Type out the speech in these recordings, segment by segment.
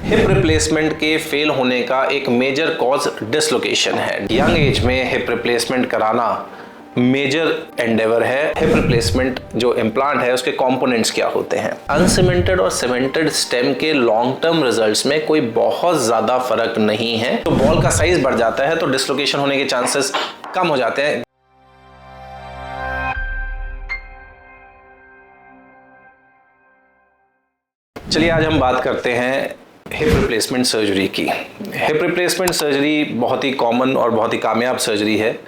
Hip replacement के fail होने का एक मेजर कॉज डिसलोकेशन है। यंग एज में हिप रिप्लेसमेंट कराना मेजर एंडेवर है। हिप रिप्लेसमेंट जो इम्प्लांट है उसके कंपोनेंट्स क्या होते हैं। अनसीमेंटेड और सीमेंटेड स्टेम के लॉन्ग टर्म रिजल्ट्स में कोई बहुत ज्यादा फर्क नहीं है। तो बॉल का साइज बढ़ जाता है तो डिसलोकेशन होने के चांसेस कम हो जाते हैं। चलिए आज हम बात करते हैं हिप रिप्लेसमेंट सर्जरी की। हिप रिप्लेसमेंट सर्जरी बहुत ही कॉमन और बहुत ही कामयाब सर्जरी है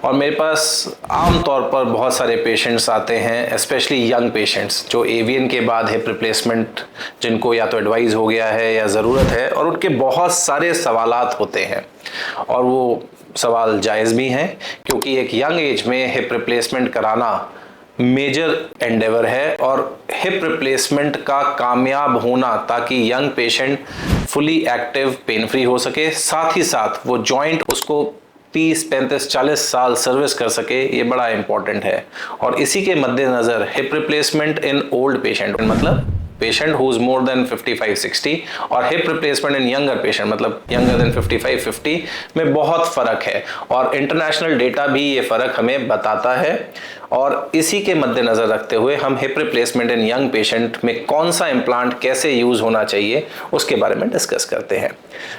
और मेरे पास आम तौर पर बहुत सारे पेशेंट्स आते हैं, स्पेशली यंग पेशेंट्स जो एवीएन के बाद हिप रिप्लेसमेंट जिनको या तो एडवाइस हो गया है या ज़रूरत है, और उनके बहुत सारे सवालात होते हैं और वो सवाल जायज़ भी हैं क्योंकि एक यंग एज में हिप रिप्लेसमेंट कराना मेजर एंडेवर है और हिप रिप्लेसमेंट का कामयाब होना ताकि young patient fully active pain free हो सके, साथ ही साथ वो जॉइंट उसको 30, 35, 40 साल सर्विस कर सके, ये बड़ा इंपॉर्टेंट है। और इसी के मद्देनज़र hip replacement in old patient मतलब patient who is more than 55-60 और hip replacement in younger patient मतलब यंगर देन 55-50 में बहुत फ़र्क है और इंटरनेशनल डेटा भी ये फ़र्क हमें बताता है। और इसी के मद्देनज़र रखते हुए हम हिप रिप्लेसमेंट इन यंग पेशेंट में कौन सा इम्प्लांट कैसे यूज़ होना चाहिए उसके बारे में डिस्कस करते हैं।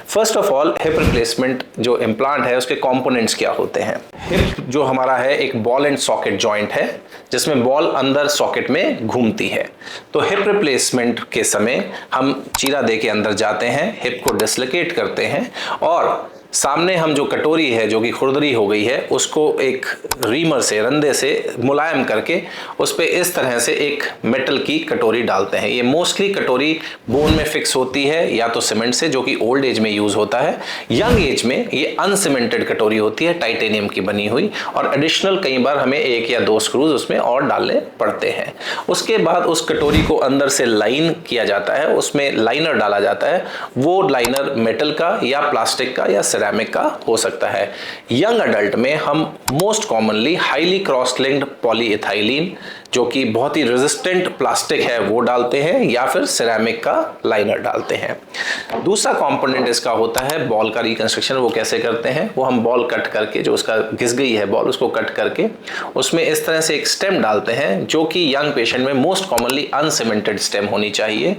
First of all, hip replacement जो इम्प्लांट है उसके कंपोनेंट्स क्या होते हैं। हिप जो हमारा है एक बॉल एंड सॉकेट जॉइंट है जिसमें बॉल अंदर सॉकेट में घूमती है। तो हिप रिप्लेसमेंट के समय हम चीरा दे के अंदर जाते हैं, हिप को डिसलोकेट करते हैं और सामने हम जो कटोरी है जो कि खुरदरी हो गई है उसको एक रीमर से रंधे से मुलायम करके उस पर इस तरह से एक मेटल की कटोरी डालते हैं। ये मोस्टली कटोरी बोन में फिक्स होती है या तो सीमेंट से जो कि ओल्ड एज में यूज होता है। यंग एज में ये अनसीमेंटेड कटोरी होती है, टाइटेनियम की बनी हुई, और एडिशनल कई बार हमें 1 या 2 स्क्रूज उसमें और डालने पड़ते हैं। उसके बाद उस कटोरी को अंदर से लाइन किया जाता है, उसमें लाइनर डाला जाता है। वो लाइनर मेटल का या प्लास्टिक का या सिरेमिक का हो सकता है। यंग अडल्ट में हम most commonly highly cross linked polyethylene जो कि बहुत ही रेजिस्टेंट प्लास्टिक है वो डालते हैं या फिर सिरेमिक का लाइनर डालते हैं। दूसरा कंपोनेंट इसका होता है बॉल का रिकंस्ट्रक्शन। वो कैसे करते हैं, वो हम बॉल कट करके जो उसका घिस गई है बॉल उसको कट करके उसमें इस तरह से एक स्टेम डालते हैं जो कि यंग पेशेंट में मोस्ट कॉमनली अनसीमेंटेड स्टेम होनी चाहिए।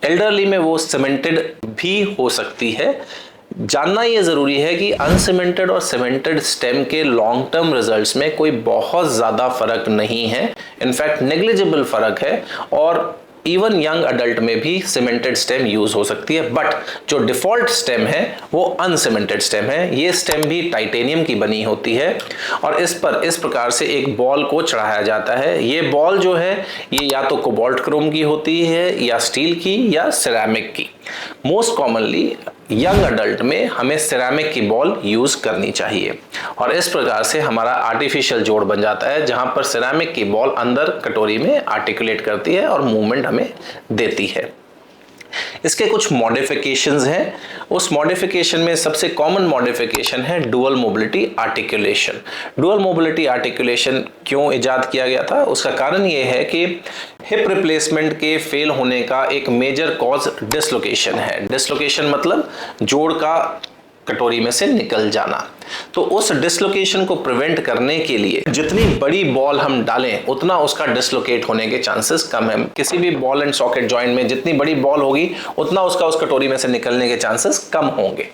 एल्डरली में वो सीमेंटेड भी हो सकती है। जानना ये ज़रूरी है कि अनसीमेंटेड और सीमेंटेड स्टेम के लॉन्ग टर्म रिजल्ट्स में कोई बहुत ज़्यादा फर्क नहीं है, इनफैक्ट नेग्लिजिबल फर्क है और इवन यंग अडल्ट में भी सीमेंटेड स्टेम यूज हो सकती है। बट जो डिफॉल्ट स्टेम है वो अनसीमेंटेड स्टेम है। ये स्टेम भी टाइटेनियम की बनी होती है और इस पर इस प्रकार से एक बॉल को चढ़ाया जाता है। ये बॉल जो है ये या तो कोबाल्ट क्रोम की होती है या स्टील की या सिरेमिक की। मोस्ट कॉमनली यंग अडल्ट में हमें सिरेमिक की बॉल यूज करनी चाहिए और इस प्रकार से हमारा आर्टिफिशियल जोड़ बन जाता है जहां पर सिरेमिक की बॉल अंदर कटोरी में आर्टिकुलेट करती है और मूवमेंट हमें देती है। इसके कुछ मॉडिफिकेशंस हैं। उस मॉडिफिकेशन में सबसे कॉमन मॉडिफिकेशन है dual mobility articulation. Dual mobility articulation क्यों इजाद किया गया था, उसका कारण ये है कि हिप रिप्लेसमेंट के फेल होने का एक मेजर कॉज डिसलोकेशन है। डिसलोकेशन मतलब जोड़ का कटोरी में से निकल जाना। तो उस डिसलोकेशन को प्रिवेंट करने के लिए जितनी बड़ी बॉल हम डालें उतना उसका डिसलोकेट होने के चांसेस कम है। किसी भी बॉल एंड सॉकेट जॉइंट में जितनी बड़ी बॉल होगी उतना उसका उस कटोरी में से निकलने के चांसेस कम होंगे।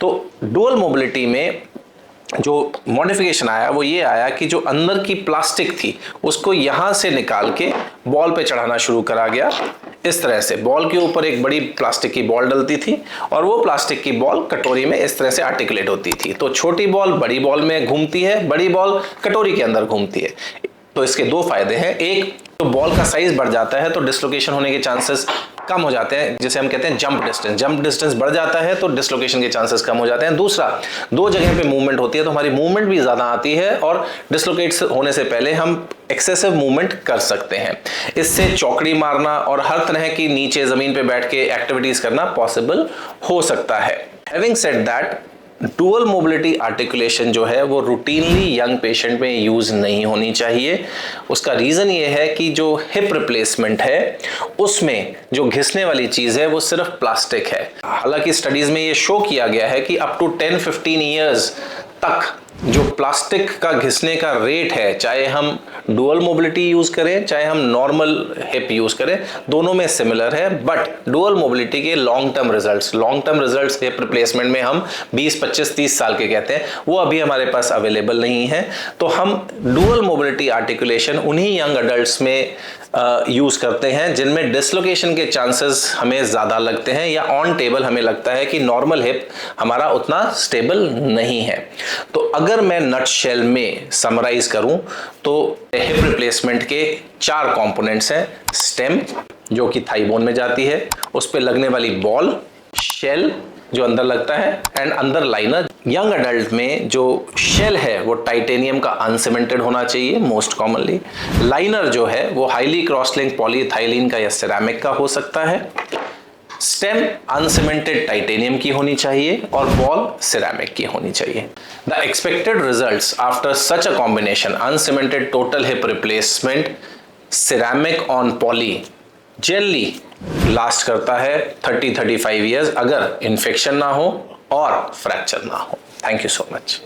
तो डुअल मोबिलिटी में जो मॉडिफिकेशन आया वो ये आया कि जो अंदर की प्लास्टिक थी उसको यहां से निकाल के बॉल पे चढ़ाना शुरू करा गया। इस तरह से बॉल के ऊपर एक बड़ी प्लास्टिक की बॉल डलती थी और वो प्लास्टिक की बॉल कटोरी में इस तरह से आर्टिकुलेट होती थी। तो छोटी बॉल बड़ी बॉल में घूमती है, बड़ी बॉल कटोरी के अंदर घूमती है। तो इसके 2 फायदे हैं। एक तो बॉल का साइज बढ़ जाता है तो डिसलोकेशन होने के चांसेस कम हो जाते हैं, जिसे हम कहते हैं जंप डिस्टेंस। जंप डिस्टेंस बढ़ जाता है तो डिसलोकेशन के चांसेस कम हो जाते हैं। दूसरा, 2 जगह पे मूवमेंट होती है तो हमारी मूवमेंट भी ज्यादा आती है और डिसलोकेट होने से पहले हम एक्सेसिव मूवमेंट कर सकते हैं। इससे चौकड़ी मारना और हर तरह की नीचे जमीन पे बैठ के एक्टिविटीज करना पॉसिबल हो सकता है। Having said that, dual mobility articulation जो है वो रूटीनली यंग पेशेंट में यूज़ नहीं होनी चाहिए। उसका रीज़न ये है कि जो हिप रिप्लेसमेंट है उसमें जो घिसने वाली चीज़ है वो सिर्फ प्लास्टिक है। हालांकि स्टडीज़ में ये शो किया गया है कि अप टू 10-15 ईयर्स तक जो प्लास्टिक का घिसने का रेट है, चाहे हम डुअल मोबिलिटी यूज करें चाहे हम नॉर्मल हिप यूज करें, दोनों में सिमिलर है। बट डुअल मोबिलिटी के long term results hip replacement में हम 20, 25, 30 साल के कहते हैं, वो अभी हमारे पास अवेलेबल नहीं है। तो हम डुअल मोबिलिटी आर्टिकुलेशन उन्हीं यंग अडल्ट्स में यूज करते हैं जिनमें डिसलोकेशन के चांसेस हमें ज्यादा लगते हैं या ऑन टेबल हमें लगता है कि नॉर्मल हिप हमारा उतना स्टेबल नहीं है। तो अगर मैं नटशेल में समराइज करूं तो हिप रिप्लेसमेंट के 4 कंपोनेंट्स हैं। स्टेम जो कि थाई बोन में जाती है, उस पे लगने वाली बॉल, शेल जो अंदर लगता है, एंड अंदर लाइनर। यंग अडल्ट में जो शेल है वो टाइटेनियम का अनसीमेंटेड होना चाहिए मोस्ट कॉमनली। लाइनर जो है वो हाईली क्रॉस लिंक पॉलीइथाइलिन का या सिरेमिक का हो सकता है। स्टेम अनसीमेंटेड टाइटेनियम की होनी चाहिए और बॉल सिरेमिक की होनी चाहिए। The expected results after such a combination uncemented total hip replacement ceramic on poly generally last करता है 30-35 ईयर्स, अगर इन्फेक्शन ना हो और फ्रैक्चर ना हो। Thank you so much.